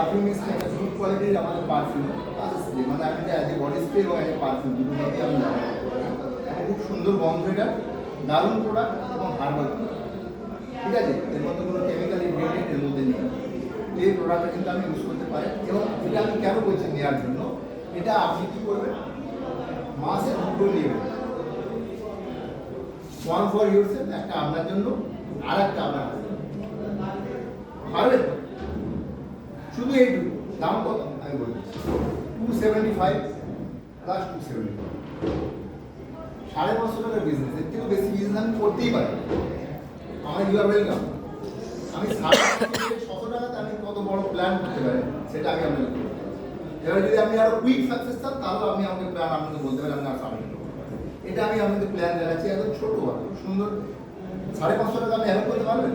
Perfume মিক্সটা একটা good কোয়ালিটির আমাদের পারফিউম মানে আমি যে বডি স্প্রে এবং একটা পারফিউম দুটো দিয়ে আমি ব্যবহার করি। খুব সুন্দর গন্ধ, এটা দারুণ প্রোডাক্ট এবং হার্বাল, ঠিক আছে, এর মধ্যে কোনো কেমিক্যাল ইনগ্রেডিয়েন্ট এর মধ্যে নেই। এই প্রোডাক্টটা কিন্তু আমি ইউজ করতে পারি এবং এটা আমি কেন বলছি নেওয়ার জন্য, এটা আপনি কী করবেন, মাসে দুটো নেবেন, ওয়ান ফর ইউরসেলফ, একটা আপনার জন্য আর একটা আপনার পারবেন। শুধু এইটুকু দাম কত আমি বলে দিচ্ছি, 275 প্লাস 270, 550 টাকার বিজনেস। এর থেকেও বেশি বিজনেস আমি করতেই পারি, আমার ইউ আর ওয়েলকাম। আমি 600 টাকাতে আমি কত বড় প্ল্যান করতে পারি সেটা আমি আপনাকে বলতে পারি। এবার যদি আপনি আরো কুইক সাকসেস চান তাহলে আমি আমাকে প্ল্যান আপনাকে বলতে পারি, আমি আর সামনে এটা আমি আপনাদের প্ল্যান দেখাচ্ছি, একদম ছোট খুব সুন্দর। 550 টাকা আপনি অ্যাভেল করতে পারবেন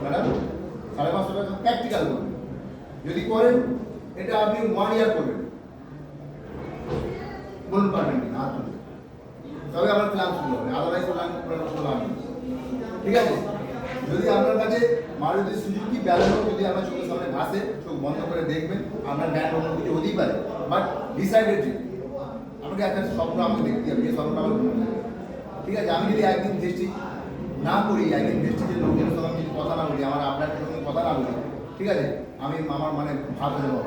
ম্যাডাম? 550 টাকা প্র্যাকটিক্যাল করবেন, যদি করেন এটা আপনি 1 ইয়ার করবেন, বলুন পারবেন কি না? তবে আমার প্ল্যান শুরু হবে, আদারওয়াইজ প্ল্যান করলাম, ঠিক আছে? যদি আপনার কাছে মারুতি সুজুকি ব্যালেনো যদি আপনার চোখের সামনে ভাসে, চোখ বন্ধ করে দেখবেন, আপনার ব্যান্ড অন্য কিছু হতেই পারে, বাট ডিসাইডেড আমাকে একটা স্বপ্ন আমাকে দেখতে হবে, যে স্বপ্নটা আমার ঘুম, ঠিক আছে? আমি যদি একদিন দৃষ্টি না করি, একদিন দৃষ্টিতে লোকের সঙ্গে আমি যদি কথা না বলি, আমার আপনার সঙ্গে কথা না বলি, ঠিক আছে, আমি আমার মানে ভাব হয়ে যাবো।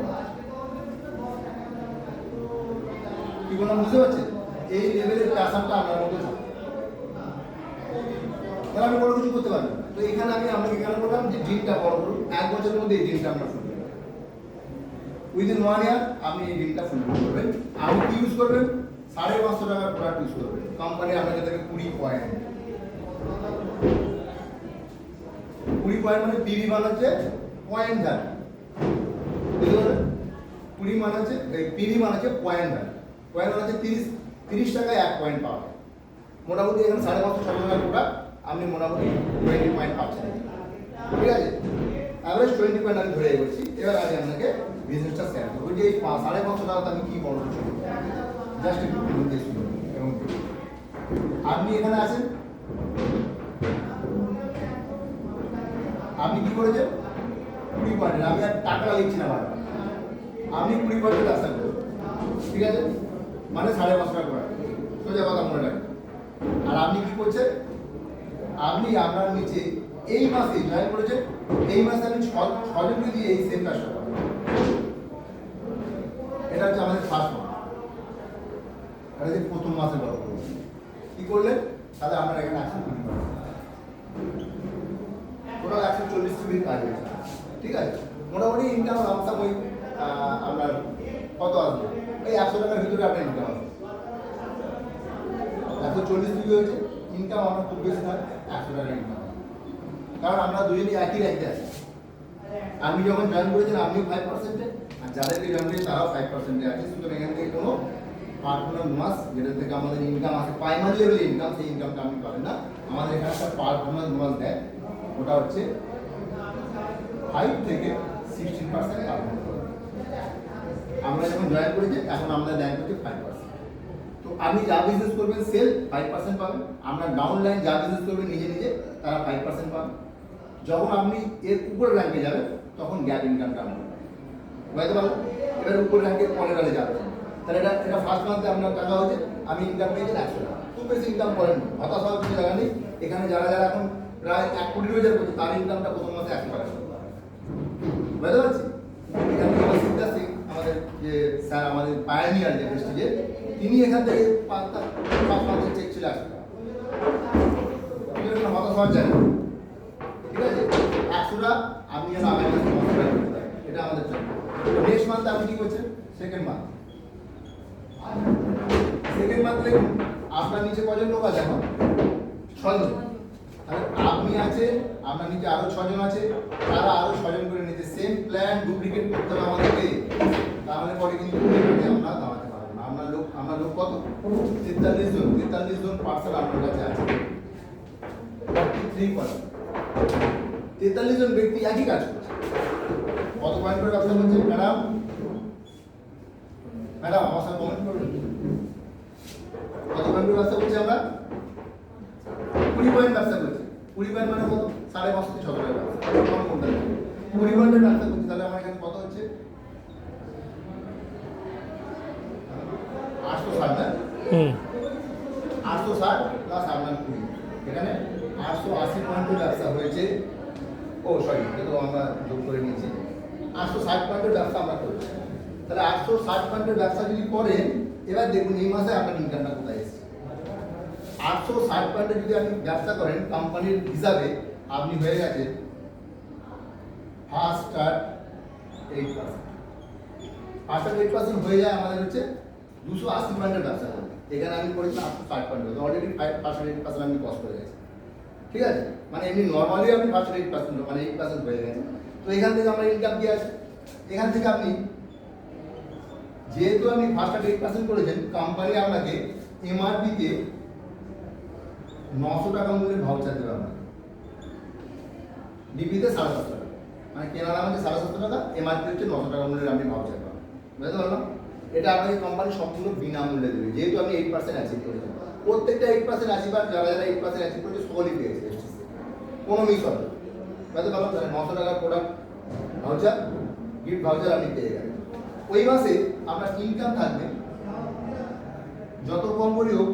কি বললাম বুঝতে পারছেন? এই লেভেলের প্যাশনটা আপনার মধ্যে থাকে, তাহলে আমি বড় কিছু করতে পারবো। তো এখানে আমি আপনাকে কেন বললাম যে ড্রিমটা বড় করুন, 1 বছরের মধ্যে এই ড্রিমটা আমরা ফুল করব, উইদিন 1 ইয়ার আপনি এই ড্রিমটা ফুল করবেন। আপনি কি ইউজ করবেন? 550 টাকার প্রোডাক্ট ইউজ করবেন, কোম্পানি আপনাকে দেবে 20 পয়েন্ট। 20 পয়েন্ট মানে পিভি মান হচ্ছে পয়েন্ট ভ্যালু, বুঝতে পারলেন? 20 মান হচ্ছে পিভি মান হচ্ছে পয়েন্ট ভ্যালু, পয়েন্ট মানে হচ্ছে 30 টাকায় 1 পয়েন্ট পাওয়া যায়। মোটামুটি এখানে 550 টাকার প্রোডাক্ট আপনি মোটামুটি 20 পয়েন্ট পাচ্ছেন, ঠিক আছে? অ্যাভারেজ 20 পয়েন্ট আমি ধরে এগোচ্ছি। এবার আমি আপনাকে বিজনেসটা শেয়ার করবো যে এই 550 টাকাতে আমি কী বড় কিছু জাস্ট একটু এবং আপনি এখানে আছেন, আপনি কি করেছেন 20 পয়েন্ট, আমি আর টাকা লিখছি না বারবার, আপনি 20 পয়েন্টের ব্যবসা করবেন, ঠিক আছে, মানে 550 টাকা করে সোজা কথা মনে রাখবেন। আর আপনি কি করছেন, আপনি আপনার নিচে এই মাসে জয়েন করেছেন, এই মাসে আপনি 6 জনকে দিয়ে এই সেম কাজটা করেন, এটা হচ্ছে আমাদের ফার্স্ট মাস, এটা যে প্রথম মাসে বড় করবেন। কি করলেন? তাহলে আপনার এখানে 120 টোটাল 140 জিবির কাজ হয়েছে, ঠিক আছে? মোটামুটি ইনকাম লামসাম ওই আপনার কত আসবে, এই 100 টাকার ভিতরে আপনার ইনকাম আসবে। 140 জিবি হয়েছে, ইনকাম আমরা খুব বেশি নয়, 100 টাকার ইনকাম, কারণ আমরা দুজনই একই র্যাঙ্কে আছি। আপনি যখন জয়েন করেছেন আপনিও 5%, আর যাদেরকে জয়েন করেছেন তারাও 5% আছে। সুতরাং এখান থেকে কোনো পার্টনার মাস যেটা থেকে আমাদের ইনকাম আসে, প্রাইমারি লেভেল ইনকাম, সেই ইনকামটা আপনি পাবেন না। আমাদের এখানে একটা পার্টনার মাস দেয়, ওটা হচ্ছে 5 থেকে 16% পাবেন। আমরা যখন জয়েন করেছি এখন আমাদের র্যাঙ্ক হচ্ছে 5%। তো আপনি যা বিজনেস করবেন সেল 5% পাবেন, আমরা ডাউন লাইন যা বিজনেস করবেন নিজে নিজে তারা 5% পাবেন। যখন আপনি এর উপর র্যাঙ্কে যাবেন তখন গ্যাপ ইনকামটা আমরা বুঝতে পারবেন। এবার উপর র্যাঙ্কের পরের আলে যাবেন, তাহলে এটা ফার্স্ট মান্থে আপনার টাকা হচ্ছে, আমি ইনকাম পেয়েছেন 100 টাকা, খুব বেশি ইনকাম করেন, হতাশ হওয়ার কিছু জায়গা নেই। এখানে যারা যারা এখন প্রায় 1 কোটি রোজগার করছে তার ইনকামটা প্রথম মাসে 100 টাকা, বুঝতে পারছি? এখান থেকে আমার সিদ্ধা সিং আমাদের যে স্যার, আমাদের পায়োনিয়ার যে ডিস্ট্রিক্টে, তিনি এখান থেকে 5 মাসের চেক ছিল 100 টাকা, হতাশ হওয়ার জায়গা, ঠিক আছে? 100 টাকা আপনি যেন আগামী মাসে 500 টাকা করতে পারেন, এটা আমাদের জন্য। নেক্সট মান্থে আপনি কি করছেন? সেকেন্ড মান্থ দেখুন আপনার নিচে কজন লোক আছে এখন? 6 জন। আপনি আছে, আপনার নিচে আরো 6 জন আছে, তারা আরো 6 জন করে নিচে সেম প্ল্যান ডুপ্লিকেট করতে হবে আমাদেরকে, তাহলে পরে কিন্তু আমরা দাঁড়াতে পারবো না। আমরা লোক কত? 43 জন পার্সেল আপনার কাছে আছে, 43 জন ব্যক্তি একই কাজ করছে। কত পয়েন্ট করে ব্যবসা করছে ম্যাডাম? আমার সাথে কমেন্ট করবেন, কত পয়েন্ট করে ব্যবসা করছি আমরা? 20 পয়েন্ট ব্যবসা করছি। 20 পয়েন্ট মানে কত? 550 6 টাকা ব্যবসা। পরিমাণের ব্যবসা করছি, তাহলে আমার এখানে কত হচ্ছে 860 না? 860 প্লাস আপনার 20, এখানে 880 পয়েন্টের ব্যবসা হয়েছে। ও সরি, এটা তো আমরা যোগ করে নিয়েছি। 860 পয়েন্টের ব্যবসা আমরা করছি। তাহলে 860 পয়েন্টের ব্যবসা যদি করেন, এবার দেখুন এই মাসে আপনার ইনকামটা কোথায় এসেছে। 860 পয়েন্টে যদি আপনি ব্যবসা করেন কোম্পানির হিসাবে, আপনি হয়ে গেছেন ফার্স্ট স্টার্ট 8%। ফার্স্ট 8% হয়ে যায় আমাদের হচ্ছে 280 পয়েন্টের ব্যবসা করে। এখানে আমি করেছিলাম 860 পয়েন্ট, অলরেডি 8% আমি কস্ট করে গেছি। ঠিক আছে, মানে এমনি নর্মালি আপনি ফার্স্ট 8% মানে 8% হয়ে গেছে। তো এখান থেকে আমার ইনকাম কি আছে, এখান থেকে আপনি যেহেতু আপনি ফার্স্ট 8% করেছেন, কোম্পানি আপনাকে এমআরপিতে 900 টাকা মূল্যের ভাউচার দেবে আপনাকে, ডিপিতে 750 টাকা, মানে কেনা দাম হচ্ছে 750 টাকা, এমআরপি হচ্ছে 900 টাকা মূল্যের আপনি ভাউচার পাবেন। বুঝতে পারলাম? এটা আপনাকে কোম্পানি সম্পূর্ণ বিনামূল্যে দেবে, যেহেতু আপনি 8% অ্যাচিভ করেছেন। প্রত্যেকটা 8% অ্যাচিভার, যারা 8% অ্যাচিভ করেছে সকলেই পেয়েছে, কোনো মিস হবে না। বুঝতে পারলাম? তাহলে 900 টাকার প্রোডাক্ট ভাউচার, গিফট ভাউচার আপনি পেয়ে গেলেন। ওই মাসে আপনার ইনকাম থাকবে যত কম করে হোক,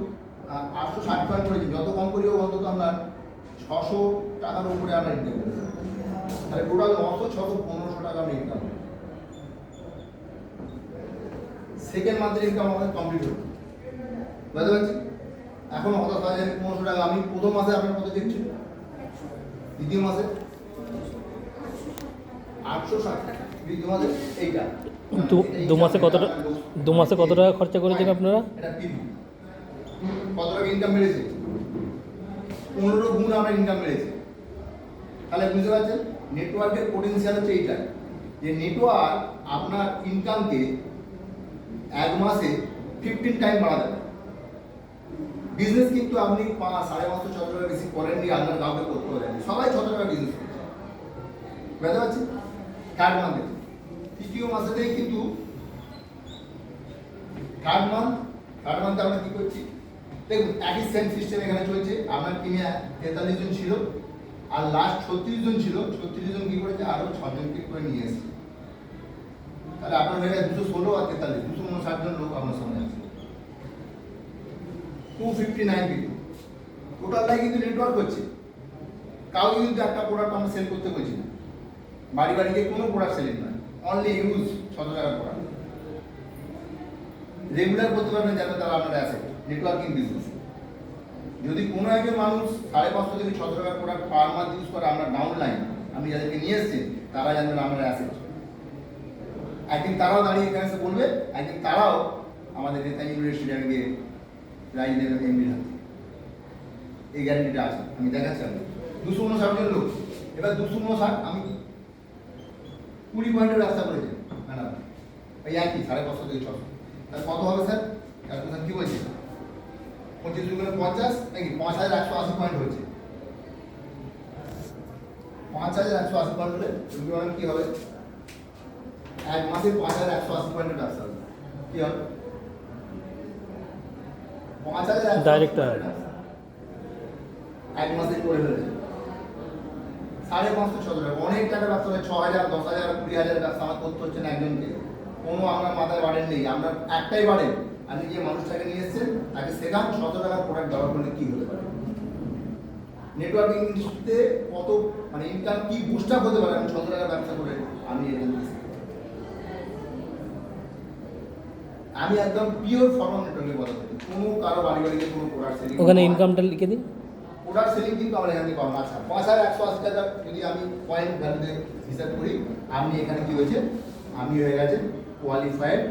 860 পয়েন্ট করেছি, যত কম করে হোক অন্তত আপনার 600 টাকার উপরে আপনার ইনকাম করেছে। তাহলে টোটাল 900, 600, 1500 টাকা আপনি ইনকাম। সেকেন্ড মান্থের ইনকাম আমাদের কমপ্লিট হলো। বুঝতে পারছি? এখন হঠাৎ হয় যে 1500 টাকা আমি প্রথম মাসে আপনার কত দেখছি, দ্বিতীয় মাসে 860, দ্বিতীয় মাসে এইটা। দু মাসে কত টাকা খরচা করেছেন আপনারা? এটা পিভি কত টাকা ইনকাম বেড়েছে, 15 গুণ আমার ইনকাম বেড়েছে। তাহলে বুঝতে পারছেন নেটওয়ার্কের পোটেনশিয়াল হচ্ছে এইটা, যে নেটওয়ার্ক আপনার ইনকামকে এক মাসে 15 টাইম বাড়াতে পারে। বিজনেস কিন্তু আপনি 5, 5.5, 6 টাকা বেশি করেননি, আপনার কাউকে করতে পারেননি, সবাই 6 টাকা বিজনেস করছে। বুঝতে পারছি? থার্ড মান্থে, তৃতীয় মাসেতেই কিন্তু থার্ড মান্থে আমরা কি করছি দেখুন, একই সেম সিস্টেম এখানে চলছে। আপনার টিমে 43 জন ছিল, আর লাস্ট 36 জন ছিল। 36 জন কি করেছে, আরো 6 জনকে করে নিয়ে এসেছে। তাহলে আপনার হয়ে গেছে 216 আর 43, 259 জন লোক আপনার সামনে আছে। 259 people টোটালটাই কিন্তু নেটওয়ার্ক হচ্ছে। কাউকে কিন্তু একটা প্রোডাক্ট আমরা সেল করতে বলছি না, বাড়ি বাড়ি গিয়ে কোনো প্রোডাক্ট সেলিং নয়, অনলি ইউজ 600 টাকার প্রোডাক্ট রেগুলার করতে পারবেন, যাতে তারা আপনার অ্যাসেট নেটওয়ার্কিং বিজনেস। যদি কোনো একজন মানুষ 550 থেকে 600 টাকার প্রোডাক্ট পার মান্থ ইউজ করে, আপনার ডাউন লাইন আমি যাদেরকে নিয়ে এসেছি তারা জানবেন আপনার অ্যাসেট। একদিন তারাও দাঁড়িয়ে এখানে এসে বলবে, একদিন তারাও আমাদের নেতা ইউনিভার্সিটি গিয়ে প্রাইজ নেবেন এমবির হাতে, এই গ্যারান্টিটা আছে। আমি দেখাচ্ছি আমি 259 জন লোক। এবার 259 আমি 20 পয়েন্টের ব্যবসা করেছি ম্যাডাম, এই একই 550 থেকে 600। তাহলে কত হবে স্যার, ক্যালকুলেশন কি বলছে, 25 গুণে 50 নাকি 5180 পয়েন্ট হচ্ছে। 5180 পয়েন্ট হলে তুমি কি হবে, এক মাসে 5180 পয়েন্টের ব্যবসা হবে। কি হবে 5180 ডাইরেক্ট এক মাসে করে ফেলেছে। 550 600 টাকা, অনেক টাকা ব্যবসা হয়। 6000, 10,000, 20,000 ব্যবসা আমার করতে হচ্ছে না একজনকে, কোনো আপনার মাথায় বাড়েন নেই, আপনার একটাই বাড়েন। আপনি যে মানুষটাকে নিয়ে এসেছেন তাকে শেখান 600 টাকার প্রোডাক্ট ব্যবহার করলে কি হতে পারে, নেটওয়ার্কিং ইন্ডাস্ট্রিতে কত মানে ইনকাম কি বুস্ট আপ হতে পারে। আমি 600 টাকার ব্যবসা করে আমি আমি একদম পিওর ফর্মাল নেটওয়ার্কের কথা বলি, কোনো কারো বাড়ি বাড়িতে কোনো প্রোডাক্ট সেলিং। ওখানে ইনকামটা লিখে দিন। প্রোডাক্ট সেলিং কিন্তু আমরা এখান থেকে পাবো। আচ্ছা 5180 টাকা যদি আমি পয়েন্ট ভ্যালুতে হিসাব করি, আপনি এখানে কি হয়েছে, আমি হয়ে গেছে qualified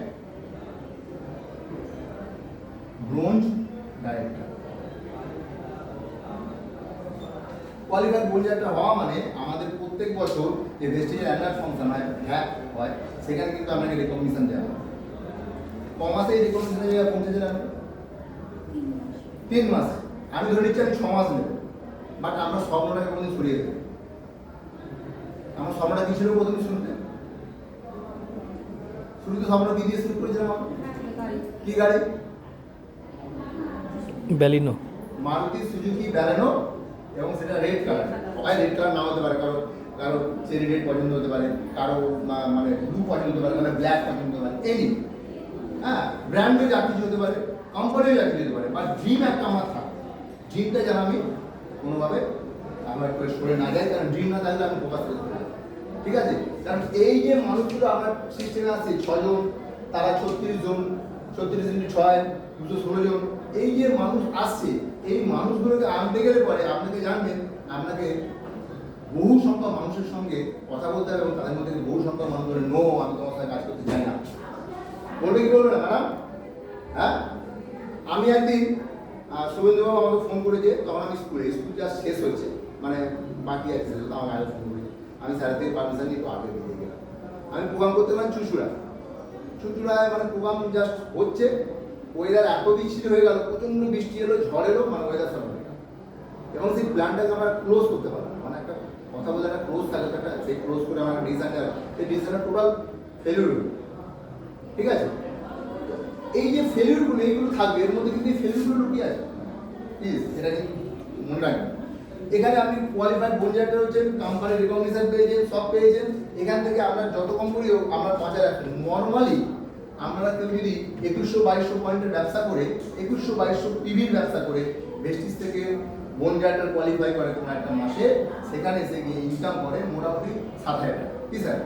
bronze director. Qualified bronze director হওয়া মানে আমাদের প্রত্যেক বছর যে ভেস্টিজের অ্যানুয়াল ফাংশন হয়, ভ্যাক হয়, সেখানে কিন্তু আপনাকে রেকগনিশন দেওয়া হয়। ক মাসে এই রেকগনিশনের জায়গায় পৌঁছেছেন আপনি? 3 মাস। আমি ধরে নিচ্ছি আমি 6 মাস নেব, বাট আমরা স্বপ্নটাকে কোনোদিন সরিয়ে দেবো। আমার স্বপ্নটা কি ছিল প্রথমে শুনতে? শুরুতে স্বপ্ন কি দিয়ে শুরু করেছিলাম আমরা? কি গাড়ি? ব্যালিনো, মারুতি সুজুকি ব্যালেনো, এবং সেটা রেড কালার। সবাই রেড কালার না হতে পারে, কারণ কারো চেরি রেড পছন্দ হতে পারে, কারো মানে ব্লু পছন্দ হতে পারে, মানে ব্ল্যাক পছন্দ হতে পারে, এনি হ্যাঁ ব্র্যান্ডে যা কিছু হতে পারে, কোম্পানিও যা কিছু হতে পারে, বাট ড্রিম একটা আমার থাকে। ড্রিমটা যেন আমি কোনোভাবে আমার একটু সরে না যাই, কারণ ড্রিম না থাকলে আমি ফোকাস করতে পারি। ঠিক আছে, কারণ এই যে মানুষগুলো আমার সিস্টেমে আছে 6 জন, তারা 36 জন, 36 × 6 216 জন, এই যে মানুষ আসছে, এই মানুষগুলোকে আনতে গেলে পরে আপনাকে জানবেন আপনাকে বহু সংখ্যক মানুষের সঙ্গে কথা বলতে হবে, এবং তাদের মধ্যে বহু সংখ্যক মানুষ বলে নো আমি তোমার সাথে কাজ করতে চাই না। বলবে কি বলবে না ম্যাডাম? হ্যাঁ, আমি একদিন শুভেন্দুবাবু আমাকে ফোন করেছে, তখন আমি স্কুল জাস্ট শেষ হচ্ছে, মানে বাকি আছে, আমাকে আগে ফোন করেছে। আমি স্যারের থেকে পারমিশন নিয়ে একটু আগে বেরিয়ে গেলাম। আমি প্রোগ্রাম করতে পারি চুঁচুড়ায়, মানে প্রোগ্রাম জাস্ট হচ্ছে, ওয়েদার এত বৃষ্টি হয়ে গেল, প্রচণ্ড বৃষ্টি এলো, ঝড় এলো, মানে ওয়েদার সব হয়ে গেল, এবং সেই প্ল্যানটাকে আমরা ক্লোজ করতে পারলাম। মানে একটা কথা বলে একটা ক্লোজ থাকে, একটা সেই ক্লোজ করে আমার ডিসিশন গেল, সেই ডিসিশনটা টোটাল ফেলিউর হলো। ঠিক আছে, এই যে ফেলিউরগুলো এইগুলো থাকবে, এর মধ্যে কিন্তু এই ফেলিউরগুলো লুকিয়ে আছে, প্লিজ এটা কিন্তু মনে রাখবেন। এখানে আপনি কোয়ালিফাইড বোনজারটা হচ্ছেন, কোম্পানি রিকগনিশন পেয়েছেন, সব পেয়েছেন, এখান থেকে আপনার যত কম করেও আমরা 5000 নর্মালি আমরা কেউ যদি 2100-2200 পয়েন্টের ব্যবসা করে, 2100-2200 পিভির ব্যবসা করে ভেস্টিজ থেকে বোনজারটার কোয়ালিফাই করে কোনো একটা মাসে, সেখানে এসে গিয়ে ইনকাম করে মোটামুটি 7000 টাকা। কি স্যার?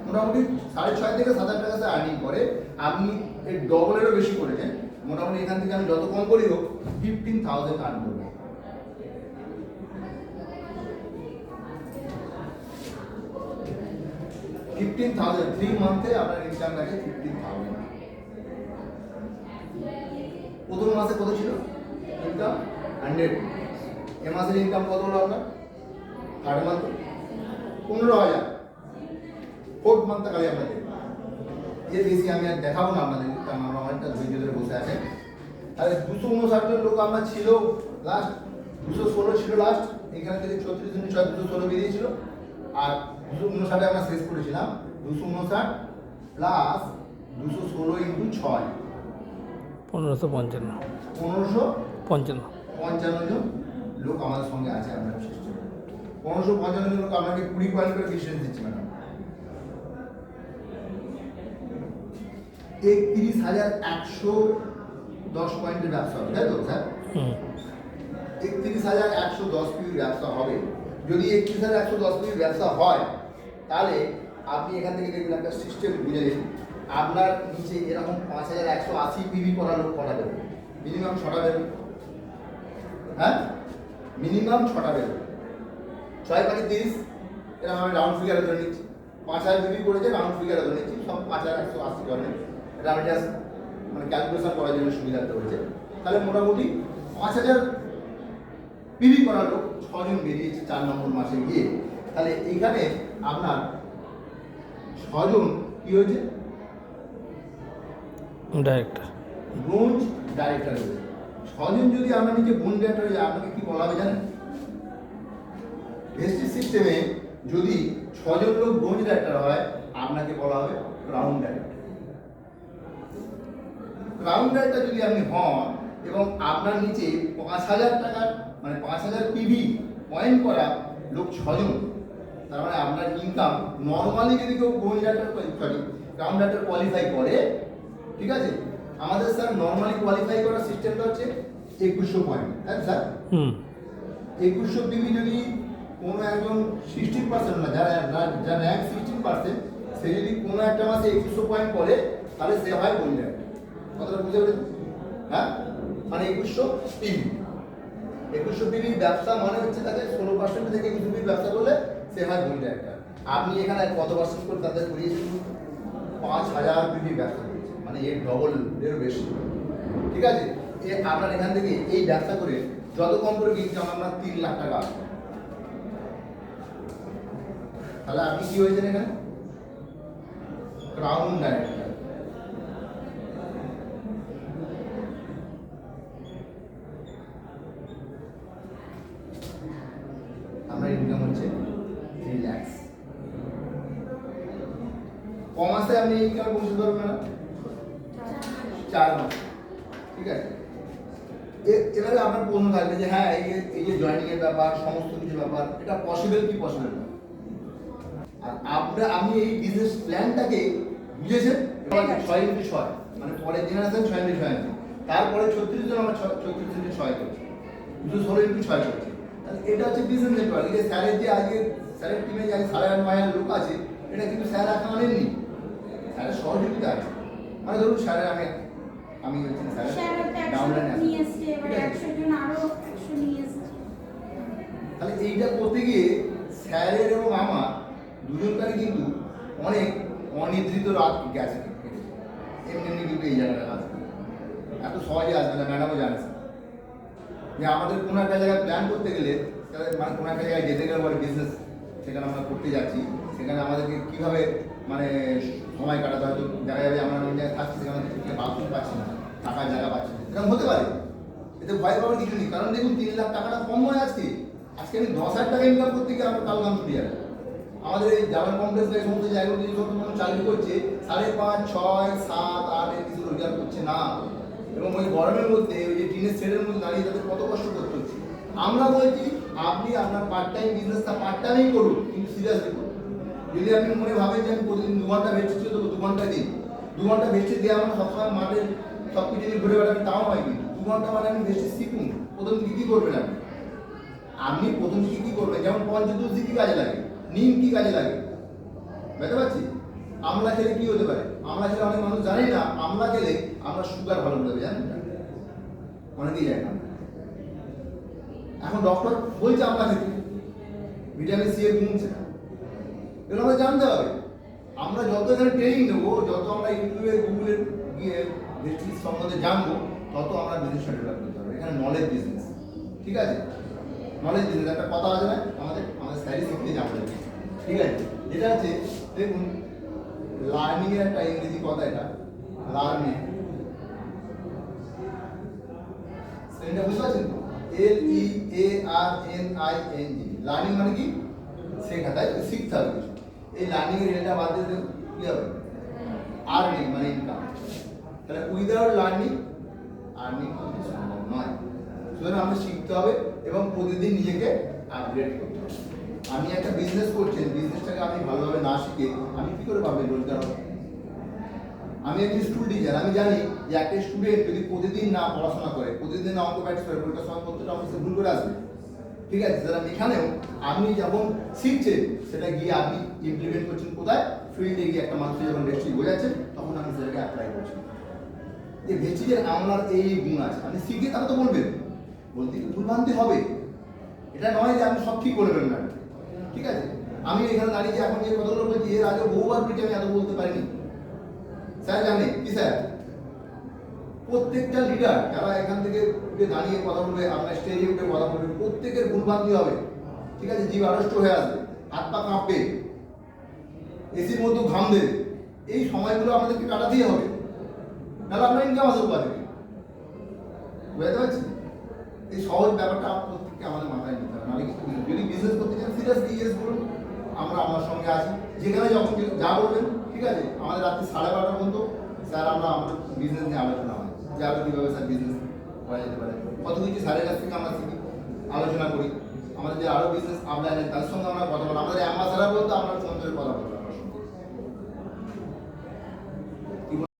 মোটামুটি 6.5 থেকে 7,000 টাকা সে আর্নিং করে। আপনি এর ডবলেরও বেশি করেছেন, মোটামুটি এখান থেকে আমি যত কম করি হোক 15,000 আর্ন করবো। 15,000 3 মান্থে আপনার ইনকাম লাগে 15,000। প্রথম মাসে কত ছিল ইনকাম? 100। এ মাসের ইনকাম কত হলো আপনার? Third month 15,000। ফোর্থ মান্থ কালে আপনাদের এর বেশি আমি আর দেখাবো না আপনাদের, কারণ আমরা অনেকটা ধৈর্য ধরে বসে আছে। তাহলে 259 জন লোক আমরা ছিল লাস্ট, 216 ছিল লাস্ট, এখান থেকে 36 জন 216 বেরিয়েছিল, আর 259 আমরা শেষ করেছিলাম। 259 প্লাস 216 ইন্টু 6 1555 1555 জন লোক আমাদের সঙ্গে আছে আপনার সিস্টেমে। 1555 জন লোক আপনাকে 20 পয়েন্ট করে ডিসটেন্স দিচ্ছে ম্যাডাম। 31,110 পয়েন্টের ব্যবসা হবে, তাই তো স্যার? 31,110 পিভির ব্যবসা হবে। যদি 31,110 পিভির ব্যবসা হয়, তাহলে আপনি এখান থেকে দেখবেন একটা সিস্টেম বুঝে নিন, আপনার নিচে এরকম 5,180 পিভি করা লোক করা দেবে, মিনিমাম 6টা দেবে। হ্যাঁ, মিনিমাম 6টা দেবে। 6 × 5 = 30, এরকম আমি রাউন্ড ফিগারে ধরে নিচ্ছি। 5,000 পিভি করেছে, রাউন্ড ফিগারে ধরে নিচ্ছি, সব 5,180 ধরে। এটা আমি জাস্ট মানে ক্যালকুলেশন করার জন্য সুবিধার্থে হয়েছে। তাহলে মোটামুটি 5,000 পিভি করা লোক 6 জন বেরিয়েছে 4 নম্বর মাসে গিয়ে। তাহলে এইখানে আপনার 6 জন কি হয়েছে? ডাইরেক্টর, ব্রোঞ্জ ডাইরেক্টর হয়েছে। 6 জন যদি আমরা নিচে ব্রোঞ্জ ডাইরেক্টর হয়ে যায়, আপনাকে কি বলা হবে জানেন? ভেস্টিজ সিস্টেমে যদি 6 জন লোক ব্রোঞ্জ ডাইরেক্টর হয়, আপনাকে বলা হবে ক্রাউন ডাইরেক্টর। ক্রাউন ডাইরেক্টর যদি আপনি হন এবং আপনার নিচে 5,000 টাকার মানে 5,000 পিভি পয়েন্ট করা লোক 6 জন, তার মানে আপনার ইনকাম নর্মালি যদি কেউ ক্রাউন ডাইরেক্টর কোয়ালিফাই করে, ঠিক আছে, আমাদের স্যার নর্মালি কোয়ালিফাই করার সিস্টেমটা হচ্ছে 2100 পয়েন্ট, তাই স্যার? 2100 পিভি যদি কোনো একজন 16% না, যার র্যাঙ্ক 16%, সে যদি কোনো একটা মাসে 2100 পয়েন্ট করে, তাহলে সে হয় বোন ডাইরেক্টর। কথাটা বুঝতে পেরেছেন? হ্যাঁ, মানে 2100 পিভি। 2100 পিভির ব্যবসা মানে হচ্ছে তাকে 16% থেকে 2100 পিভির ব্যবসা করলে সে হয় বোন ডাইরেক্টর। আপনি এখানে কত পার্সেন্ট করে তাদের করিয়েছেন? 5,000 পিভি ব্যবসা করেছে, মানে এর ডবল এর বেশি। ঠিক আছে, আপনার এখান থেকে এই ব্যবসা করে যত কম করে ইনকাম আপনার 3 লাখ টাকা আসবে। তাহলে আপনি কি হয়েছেন এখানে? Crown director. আপনার ইনকাম হচ্ছে 3 লাখ। কমাসে আপনি ইনকাম পৌঁছে পারবেন না 4 মাস। ঠিক আছে, এবারে আপনার প্রশ্ন থাকবে যে হ্যাঁ এই যে জয়েনিং এর ব্যাপার, সমস্ত কিছু ব্যাপার, এটা পসিবল কি পসিবল না? আর আমি এই বিজনেস প্ল্যানটাকে বুঝেছেন, 6x6 মানে পরের জেনারেশন 6x6, তারপরে 36 জন আমার 36x6 করছে, 216x6 করছে। তাহলে এটা হচ্ছে বিজনেস নেটওয়ার্ক। এটা স্যারের যে আজকে স্যারের টিমে যে 9,500 লোক আছে, এটা কিন্তু স্যার এখন আনেননি, স্যারের সহযোগিতা আছে। মানে ধরুন স্যারের আমি হচ্ছেন স্যারের ডাউনলাইন আছে, তাহলে এইটা করতে গিয়ে স্যারের এবং আমার দুজনকারই কিন্তু অনেক অনিদ্রিত রাত গেছে। এমনি এমনি কিন্তু এই জায়গাটা আসবে, এত সহজে আসবে না, ম্যাডামও জানে স্যার। যে আমাদের কোনো একটা জায়গায় প্ল্যান করতে গেলে, মানে কোনো একটা জায়গায় যেতে গেলে বলে বিজনেস, সেখানে আমরা করতে যাচ্ছি, সেখানে আমাদেরকে কীভাবে মানে সময় কাটাতে হয়তো দেখা যাবে আমরা অন্য জায়গায় থাকছি, সেখানে বাথরুম পাচ্ছি না, থাকার জায়গা পাচ্ছি না, এরকম হতে পারে। এতে ভয় পাওয়ার কিছু নেই, কারণ দেখুন 3 লাখ টাকাটা কম হয় আজকে। আজকে আমি 10,000 টাকা ইনকাম করতে গিয়ে আমার কাল নাম ছুটি যাবে। আমাদের এই জার্মান কমপ্লেক্স এই সমস্ত জায়গাগুলো যে সমস্ত মানুষ চাকরি করছে 5.5, 6, 7, 8 এর কিছু রোজগার করছে না, এবং ওই গরমের মধ্যে ওই যে টিনের শেডের মধ্যে দাঁড়িয়ে তাদের কত কষ্ট করতে হচ্ছে। আমরা বলছি আপনি আপনার পার্ট টাইম বিজনেসটা পার্ট টাইমেই করুন, কিন্তু সিরিয়াসলি করুন। যদি আপনি মনে ভাবেন যে আমি প্রতিদিন 2 ঘন্টা ভেস্টি ছিল, তো 2 ঘন্টা দিন, 2 ঘন্টা ভেস্টি দিয়ে আমরা সবসময় মাঠে সব কিছু নিয়ে ঘুরে বেড়াবেন, তাও হয়। কিন্তু 2 ঘন্টা মানে আপনি ভেস্টি শিখুন। প্রথম দিকে কী করবেন আপনি প্রথম দিকে কী করবেন, যেমন পঞ্চতুলসী কী কাজে লাগে, নিম কী কাজে লাগে, বুঝতে পারছি। আমলা খেলে কি হতে পারে, আমলা খেলে অনেক মানুষ জানি না, আমলা খেলে আমরা সুগার ভালো করে দেবে, জানেন, অনেকেই যায় না। এখন ডক্টর বলছে আমলা খেতে, ভিটামিন সি এর কমছে না, এগুলো আমাদের জানতে হবে। আমরা যত এখানে ট্রেনিং নেবো, যত আমরা ইউটিউবে গুগলে গিয়ে বিজনেস সম্বন্ধে জানবো, তত আমরা বিজনেসটা ডেভেলপ করতে হবে। এখানে নলেজ বিজনেস, ঠিক আছে, নলেজ বিজনেস একটা কথা আছে না, আমাদের স্যারি শিখতে জানতে হবে, ঠিক আছে। এটা হচ্ছে দেখুন লার্নিং এর একটা ইংরেজি কথা, এটা লার্নিং, এটা বুঝতে পারছেন, LEARNING, লার্নিং মানে কি শেখা, তাই শিখতে হবে কিছু। এই লার্নিং এর এটা বাদ দিয়ে কি হবে, আর্নিং মানে ইনকাম। তাহলে উইদাউট লার্নিং আর্নিং সম্ভব নয়। সুতরাং আমাদের শিখতে হবে এবং প্রতিদিন নিজেকে আপগ্রেড করতে হবে। আমি একটা বিজনেস করছেন, বিজনেসটাকে আমি ভালোভাবে না শিখে আমি কি করে পাবেন রোজগার হবে? আমি একজন স্কুল টিচার, আমি জানি যে একটা স্টুডেন্ট যদি প্রতিদিন না পড়াশোনা করে, প্রতিদিন না অঙ্ক প্র্যাকটিস করে, পরীক্ষার সময় প্রত্যেকটা অফিসে ভুল করে আসবে, ঠিক আছে। সুতরাং এখানেও আপনি যখন শিখছেন, সেটা গিয়ে আপনি ইমপ্লিমেন্ট করছেন কোথায়, ফিল্ডে গিয়ে একটা মানুষের যখন ভেস্টি বোঝাচ্ছেন, তখন আপনি সেটাকে অ্যাপ্লাই করছেন। যে ভেস্টিজের আমলার এই গুণ আছে, আপনি শিখে তারা তো বলবেন, বলতে ভুলভ্রান্তি হবে, এটা নয় যে আপনি সব ঠিক করবেন না, ঠিক আছে। আমি এখানে দাঁড়িয়ে এখন যে কথাগুলো বলছি, এর আগে বহুবার পিঠে আমি এত বলতে পারিনি। স্যার জানে কি স্যার, প্রত্যেকটা লিডার যারা এখান থেকে উঠে দাঁড়িয়ে কথা বলবে, আপনার স্টেজে উঠে কথা বলবে, প্রত্যেকের ভুলভ্রান্তি হবে, ঠিক আছে। জীব আড়ষ্ট হয়ে আসবে, হাত পা কাঁপবে, এসির মধ্যে ঘাম দেবে, এই সময়গুলো আমাদেরকে কাটাতেই হবে, নাহলে আপনার ইনকাম আসবে কোথা থেকে, বুঝতে পারছি। এই সহজ ব্যাপারটা প্রত্যেককে আমাদের মাথায় নিতে হবে, নাহলে যদি বিজনেস করতে চান সিরিয়াসলি ইয়েস বলুন, আমরা আপনার সঙ্গে আছি, যেখানে যখন যা বলবেন, ঠিক আছে। আমাদের রাত্রি 12:30 পর্যন্ত স্যার আমরা আমাদের বিজনেস নিয়ে আলোচনা হয়, যে আরও কীভাবে স্যার বিজনেস করা যেতে পারে, কত কিছু স্যারের কাছ থেকে আমরা শিখি, আলোচনা করি। আমাদের যে আরও বিজনেস আপলাইন তাদের সঙ্গে আমরা কথা বলি, আমাদের অ্যাম্বাসাডার বলতে আমরা সঙ্গে কথা বলি।